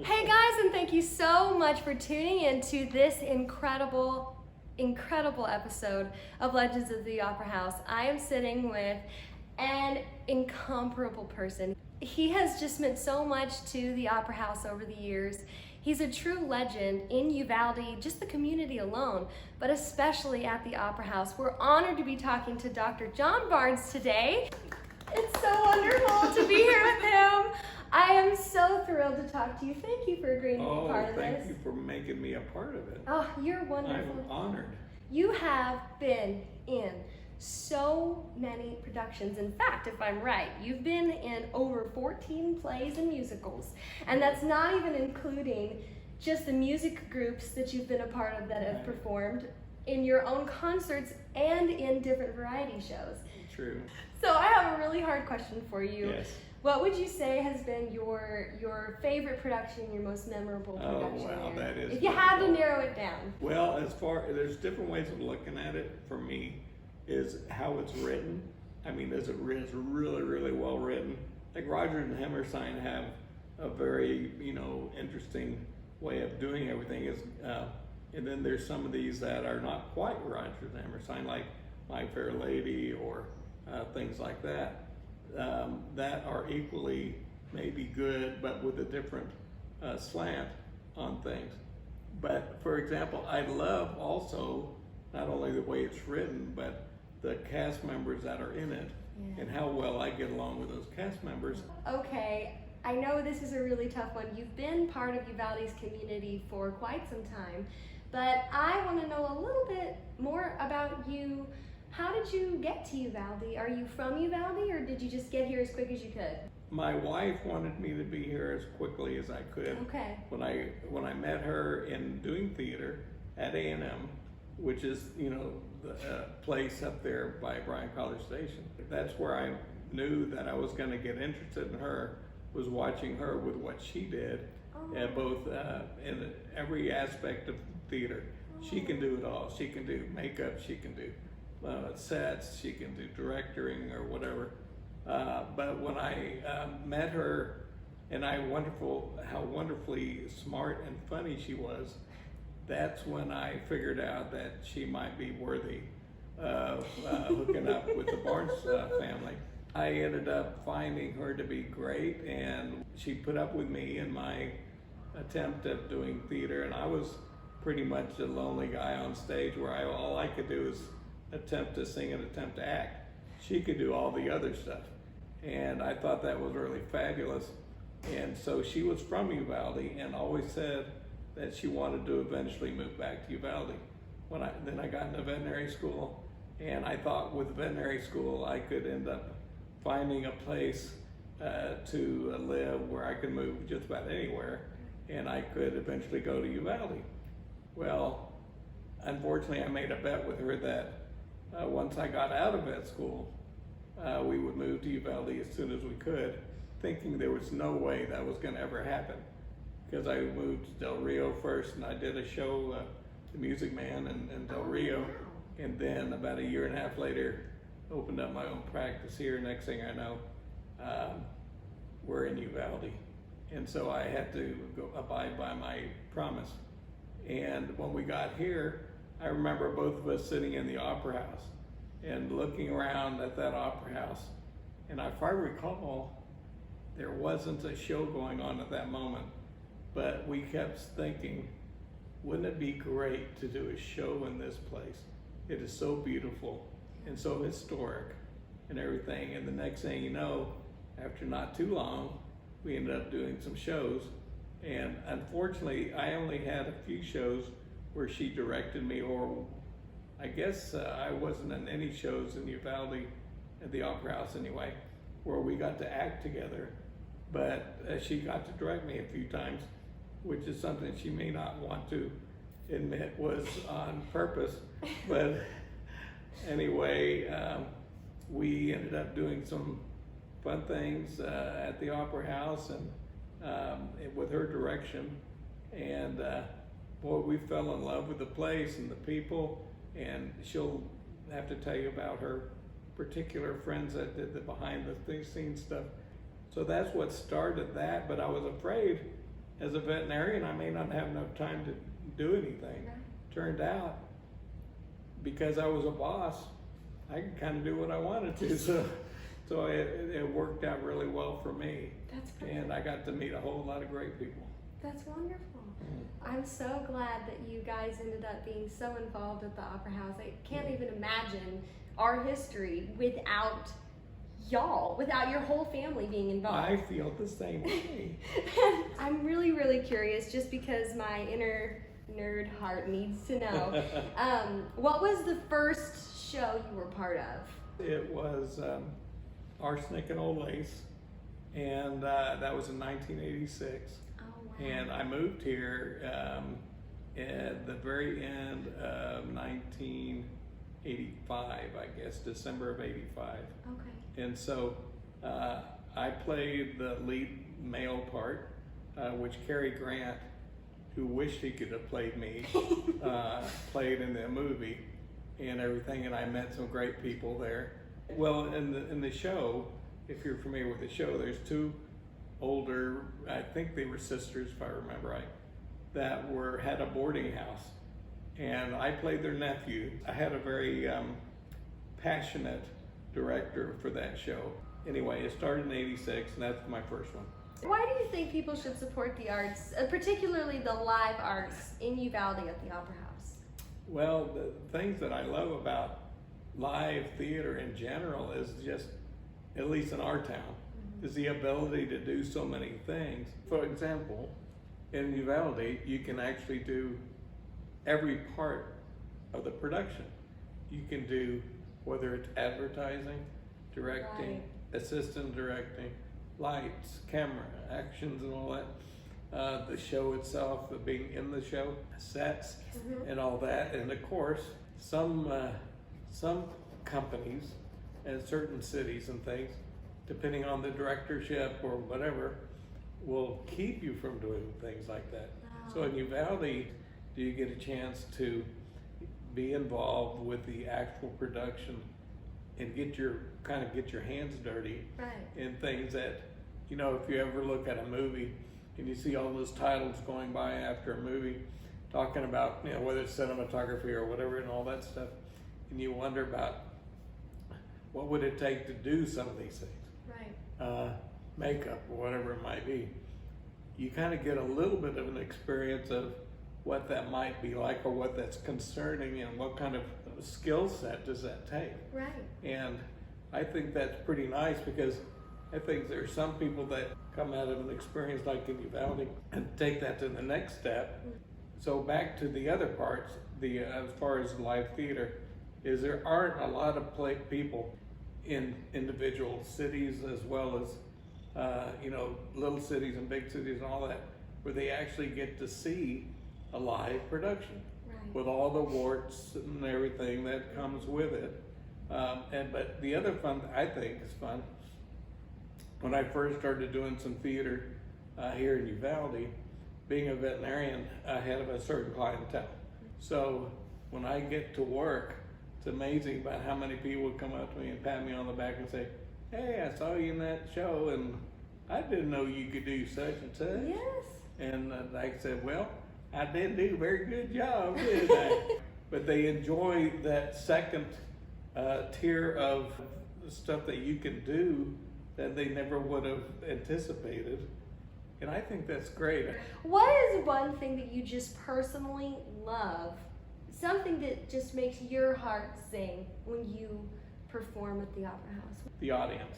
Hey guys, and thank you so much for tuning in to this incredible episode of Legends of the Opera House. I am sitting with an incomparable person. He has just meant so much to the Opera House over the years. He's a true legend in Uvalde, just the community alone, but especially at the Opera House. We're honored to be talking to Dr. John Barnes today. It's so wonderful to be here with him. I am so thrilled to talk to you. Thank you for agreeing to be part of this. Thank you for making me a part of it. Oh, you're wonderful. I'm honored. You have been in so many productions. In fact, if I'm right, you've been in over 14 plays and musicals. And that's not even including just the music groups that you've been a part of that have performed in your own concerts and in different variety shows. True. So I have a really hard question for you. Yes. What would you say has been your favorite production, your most memorable production? Oh, wow, that is if you had to narrow it down. Well, there's different ways of looking at it. For me, is how it's written. I mean, is it really, really well written? Like Roger and Hammerstein have a very, interesting way of doing everything. And then there's some of these that are not quite Roger and Hammerstein, like My Fair Lady or things like that. That are equally maybe good, but with a different slant on things. But for example, I love also not only the way it's written, but the cast members that are in it, and how well I get along with those cast members. Okay, I know this is a really tough one. You've been part of Uvalde's community for quite some time, but I want to know a little bit more about you. How did you get to Uvalde? Are you from Uvalde, or did you just get here as quick as you could? My wife wanted me to be here as quickly as I could. Okay. When I met her in doing theater at A&M, which is the place up there by Bryan College Station. That's where I knew that I was going to get interested in her. Was watching her with what she did, both in every aspect of theater. She can do it all. She can do makeup. She can do sets, she can do directing or whatever. But when I met her, and how wonderfully smart and funny she was, that's when I figured out that she might be worthy of hooking up with the Barnes family. I ended up finding her to be great, and she put up with me in my attempt at doing theater, and I was pretty much a lonely guy on stage where all I could do is attempt to sing and attempt to act. She could do all the other stuff. And I thought that was really fabulous. And so she was from Uvalde and always said that she wanted to eventually move back to Uvalde. Then I got into veterinary school, and I thought with veterinary school I could end up finding a place to live where I could move just about anywhere, and I could eventually go to Uvalde. Well, unfortunately I made a bet with her that once I got out of vet school, we would move to Uvalde as soon as we could, thinking there was no way that was going to ever happen. Because I moved to Del Rio first, and I did a show, The Music Man in Del Rio, and then about a year and a half later, opened up my own practice here. Next thing I know, we're in Uvalde. And so I had to abide by my promise. And when we got here, I remember both of us sitting in the Opera House and looking around at that Opera House. And if I recall, there wasn't a show going on at that moment, but we kept thinking, wouldn't it be great to do a show in this place? It is so beautiful and so historic and everything. And the next thing you know, after not too long, we ended up doing some shows. And unfortunately, I only had a few shows where she directed me, or I guess I wasn't in any shows in Uvalde at the Opera House anyway, where we got to act together. But she got to direct me a few times, which is something she may not want to admit was on purpose. But anyway, we ended up doing some fun things at the Opera House, and with her direction. And boy, we fell in love with the place and the people, and she'll have to tell you about her particular friends that did the behind the scenes stuff. So that's what started that, but I was afraid as a veterinarian, I may not have enough time to do anything. Right. Turned out, because I was a boss, I could kind of do what I wanted to. So it worked out really well for me. That's perfect. And I got to meet a whole lot of great people. That's wonderful. I'm so glad that you guys ended up being so involved at the Opera House. I can't even imagine our history without y'all, without your whole family being involved. I feel the same way. I'm really, really curious, just because my inner nerd heart needs to know. What was the first show you were part of? It was Arsenic and Old Lace, and that was in 1986. Oh, wow. And I moved here at the very end of 1985, I guess, December of 85. Okay. And so I played the lead male part, which Cary Grant, who wished he could have played me, played in the movie and everything. And I met some great people there. Well, in the show, if you're familiar with the show, there's two older, I think they were sisters, if I remember right, that had a boarding house. And I played their nephew. I had a very passionate director for that show. Anyway, it started in 86, and that's my first one. Why do you think people should support the arts, particularly the live arts in Uvalde at the Opera House? Well, the things that I love about live theater in general is just, at least in our town, is the ability to do so many things. For example, in Uvalde, you can actually do every part of the production. You can do, whether it's advertising, directing, assistant directing, lights, camera, actions, and all that. The show itself, the being in the show, sets, and all that. And of course, some companies and certain cities and things, depending on the directorship or whatever, will keep you from doing things like that. Wow. So in Uvalde, do you get a chance to be involved with the actual production and get your hands dirty in things that, you know, if you ever look at a movie and you see all those titles going by after a movie talking about, you know, whether it's cinematography or whatever and all that stuff, and you wonder about what would it take to do some of these things, makeup or whatever it might be. You kind of get a little bit of an experience of what that might be like, or what that's concerning, and what kind of skill set does that take. Right. And I think that's pretty nice, because I think there's some people that come out of an experience like in Uvalde and take that to the next step. So back to the other parts, as far as live theater, is there aren't a lot of people in individual cities, as well as you know, little cities and big cities and all that, where they actually get to see a live production with all the warts and everything that comes with it. But the other fun, I think, is fun. When I first started doing some theater here in Uvalde, being a veterinarian, I had a certain clientele. So when I get to work, it's amazing about how many people would come up to me and pat me on the back and say, "Hey, I saw you in that show, and I didn't know you could do such and such." Yes. And I said, "Well, I didn't do a very good job, did I?" But they enjoy that second tier of stuff that you can do that they never would have anticipated. And I think that's great. What is one thing that you just personally love? Something that just makes your heart sing when you perform at the Opera House? The audience.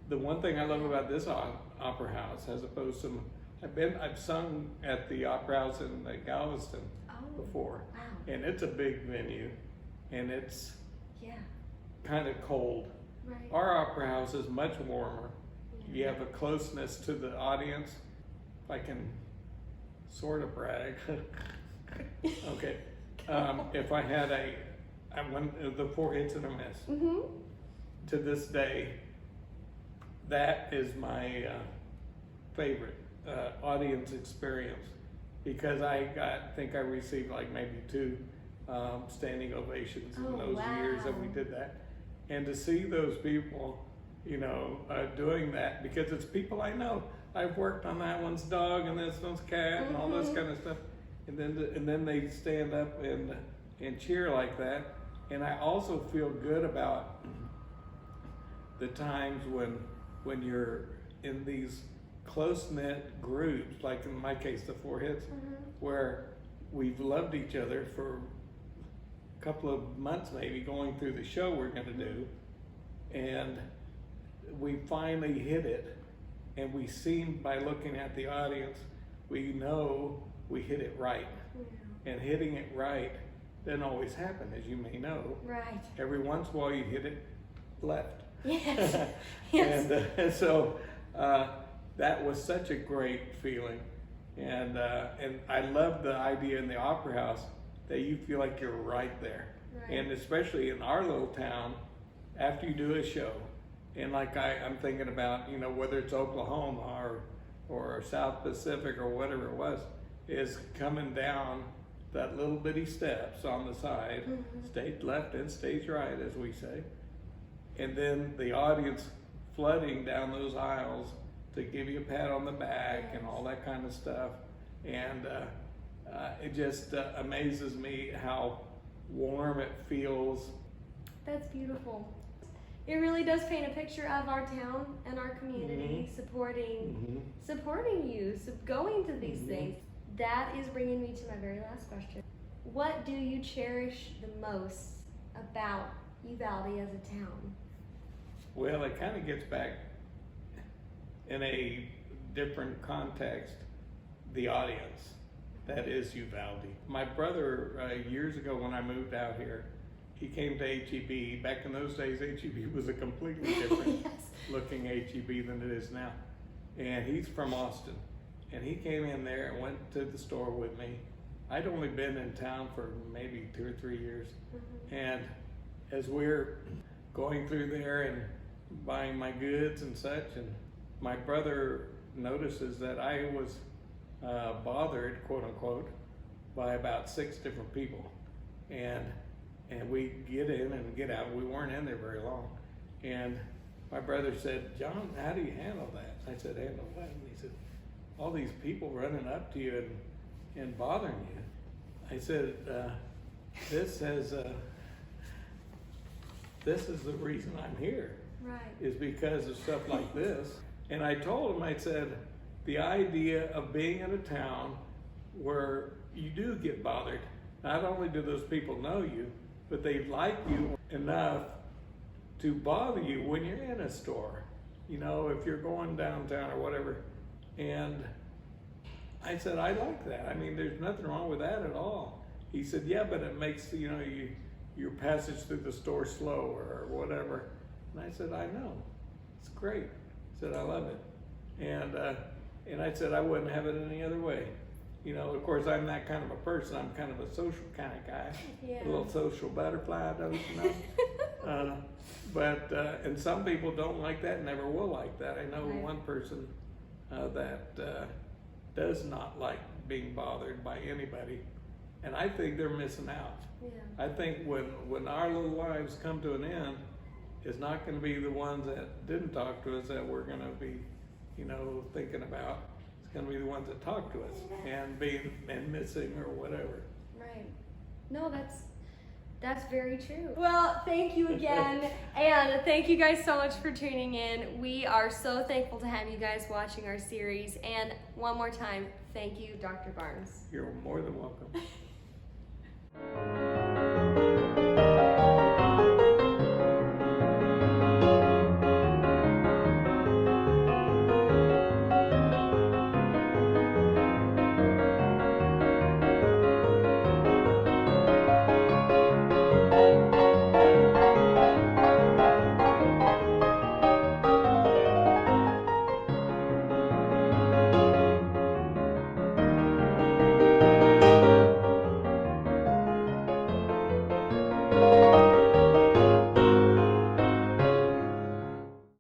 The one thing I love about this opera house, as opposed to, I've sung at the Opera House in Galveston before. Wow. And it's a big venue, and it's kind of cold. Right. Our opera house is much warmer. You have a closeness to the audience. If I can sort of brag. Okay. If I had the 4 hits and a miss, to this day, that is my favorite audience experience, because I think I received like maybe 2 standing ovations in those years that we did that. And to see those people, doing that because it's people I know. I've worked on that one's dog and this one's cat and all this kind of stuff, and then they stand up and cheer like that. And I also feel good about the times when you're in these close-knit groups, like in my case, the Four Hits, where we've loved each other for a couple of months, maybe going through the show we're going to do, and we finally hit it, and we seem, by looking at the audience, we know we hit it right. And hitting it right doesn't always happen, as you may know. Right. Every once in a while you hit it left. Yes. Yes. And so that was such a great feeling. And I love the idea in the Opera House that you feel like you're right there. Right. And especially in our little town, after you do a show, and like I'm thinking about, whether it's Oklahoma or South Pacific or whatever it was, is coming down that little bitty steps on the side, stage left and stage right, as we say, and then the audience flooding down those aisles to give you a pat on the back and all that kind of stuff. And it just amazes me how warm it feels. That's beautiful. It really does paint a picture of our town and our community supporting you, going to these things. That is bringing me to my very last question. What do you cherish the most about Uvalde as a town? Well, it kind of gets back in a different context, the audience that is Uvalde. My brother, years ago when I moved out here, he came to HEB. Back in those days, HEB was a completely different looking HEB than it is now. And he's from Austin. And he came in there and went to the store with me. I'd only been in town for maybe 2 or 3 years. And as we're going through there and buying my goods and such, and my brother notices that I was bothered, quote unquote, by about 6 different people. And we get in and get out. We weren't in there very long. And my brother said, "John, how do you handle that?" I said, "Handle what?" And he said, "All these people running up to you and bothering you." I said, this is the reason I'm here. Right. Is because of stuff like this. And I told him, I said, the idea of being in a town where you do get bothered, not only do those people know you, but they like you enough to bother you when you're in a store. If you're going downtown or whatever. And I said, I like that. I mean, there's nothing wrong with that at all. He said, yeah, but it makes, your passage through the store slower or whatever. And I said, I know. It's great. I said, I love it. And I said, I wouldn't have it any other way. Of course, I'm that kind of a person. I'm kind of a social kind of guy. Yeah. A little social butterfly, don't you know? And some people don't like that, never will like that. I know one person that does not like being bothered by anybody, and I think they're missing out. Yeah. I think when our little lives come to an end, it's not going to be the ones that didn't talk to us that we're going to be, thinking about. It's going to be the ones that talk to us and missing or whatever. Right. No, that's very true. Well, thank you again. And thank you guys so much for tuning in. We are so thankful to have you guys watching our series. And one more time, thank you, Dr. Barnes. You're more than welcome.